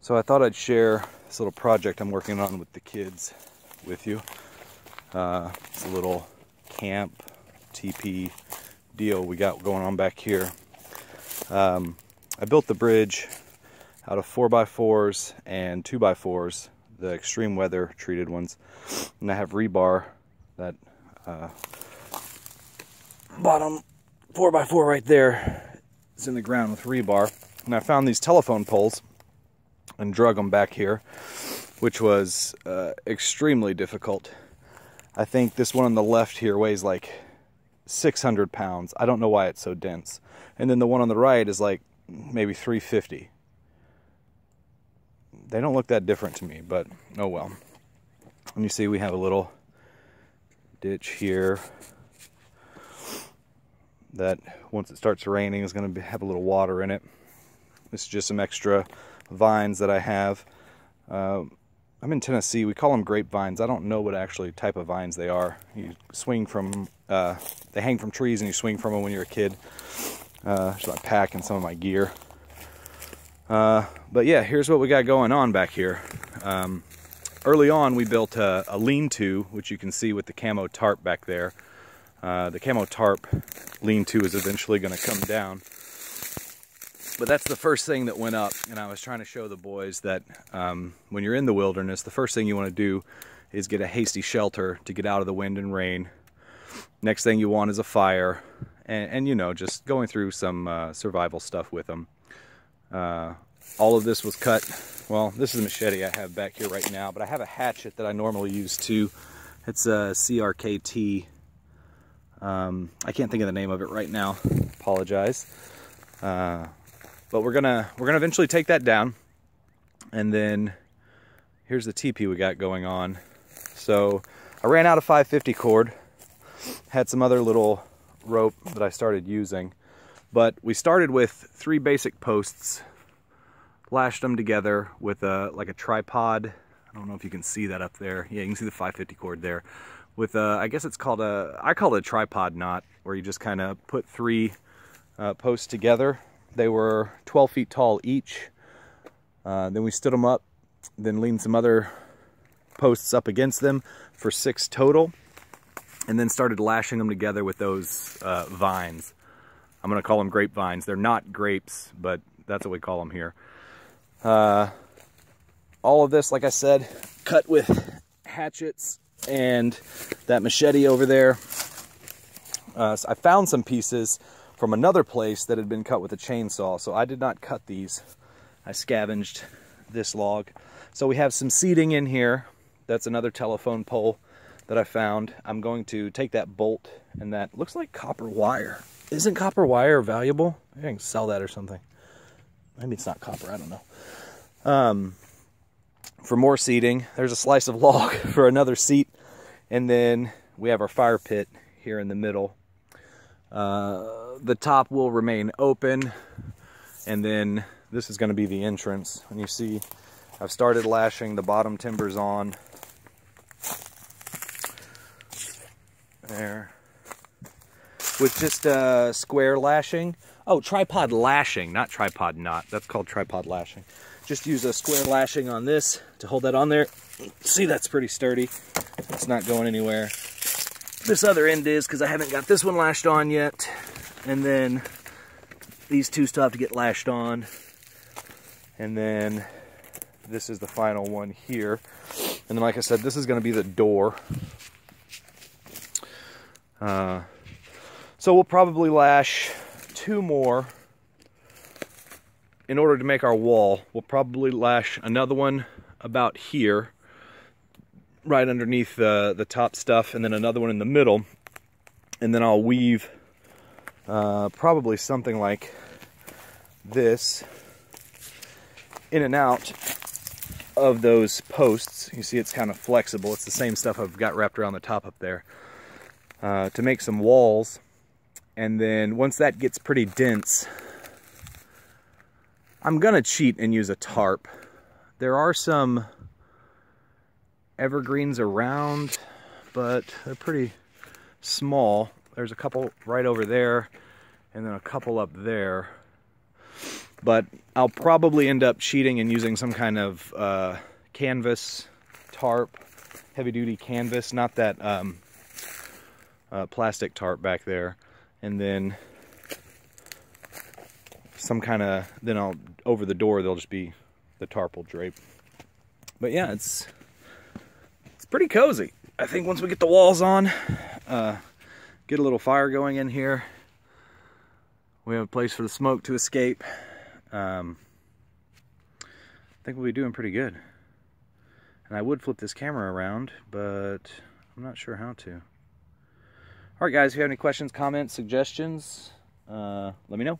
So I thought I'd share this little project I'm working on with the kids with you. It's a little camp TP deal we got going on back here. I built the bridge out of 4x4s and 2x4s, the extreme weather treated ones, and I have rebar. That bottom 4x4 right there is in the ground with rebar, and I found these telephone poles and drug them back here, which was extremely difficult. I think this one on the left here weighs like 600 pounds. I don't know why it's so dense. And then the one on the right is like maybe 350. They don't look that different to me, but oh well. And you see we have a little ditch here that once it starts raining is going to have a little water in it. This is just some extra vines that I have. I'm in Tennessee. We call them grapevines. I don't know what actually type of vines they are. You swing from, they hang from trees and you swing from them when you're a kid. There's my pack and some of my gear. But yeah, here's what we got going on back here. Early on, we built a lean-to, which you can see with the camo tarp back there. The camo tarp lean-to is eventually going to come down. But that's the first thing that went up, and I was trying to show the boys that when you're in the wilderness, the first thing you want to do is get a hasty shelter to get out of the wind and rain. Next thing you want is a fire, and you know, just going through some survival stuff with them. All of this was cut. Well, this is a machete I have back here right now, but I have a hatchet that I normally use too. It's a CRKT. I can't think of the name of it right now. Apologize. But we're gonna eventually take that down, and then here's the teepee we got going on. So I ran out of 550 cord, had some other little rope that I started using, but we started with 3 basic posts, lashed them together with like a tripod. I don't know if you can see that up there. Yeah, you can see the 550 cord there. With I guess it's called I call it a tripod knot, where you just kind of put 3 posts together. They were 12 feet tall each. Then we stood them up, then leaned some other posts up against them for 6 total, and then started lashing them together with those vines. I'm going to call them grapevines. They're not grapes, but that's what we call them here. All of this, like I said, cut with hatchets and that machete over there. So I found some pieces from another place that had been cut with a chainsaw, so I did not cut these. I scavenged this log. So we have some seating in here. That's another telephone pole that I found. I'm going to take that bolt, and that looks like copper wire. Isn't copper wire valuable? Maybe I can sell that or something. Maybe it's not copper, I don't know. For more seating, there's a slice of log for another seat, and then we have our fire pit here in the middle. The top will remain open, and then this is going to be the entrance. And you see I've started lashing the bottom timbers on there with just square lashing. Oh, tripod lashing, not tripod knot. That's called tripod lashing. Just use a square lashing on this to hold that on there. See, that's pretty sturdy. It's not going anywhere. This other end is, because I haven't got this one lashed on yet. And then these 2 still have to get lashed on. And then this is the final one here. And then, like I said, this is going to be the door. So we'll probably lash 2 more in order to make our wall. We'll probably lash another one about here, right underneath the top stuff, and then another one in the middle. And then I'll weave probably something like this in and out of those posts. You see it's kind of flexible. It's the same stuff I've got wrapped around the top up there to make some walls. And then once that gets pretty dense, I'm gonna cheat and use a tarp. There are some evergreens around, but they're pretty small. There's a couple right over there, and then a couple up there. But I'll probably end up sheeting and using some kind of canvas tarp, heavy-duty canvas, not that plastic tarp back there. And then some kind of, over the door there'll just be, the tarp will drape. But yeah, it's pretty cozy. I think once we get the walls on, get a little fire going in here, we have a place for the smoke to escape. I think we'll be doing pretty good. And I would flip this camera around, but I'm not sure how to. Alright guys, if you have any questions, comments, suggestions, let me know.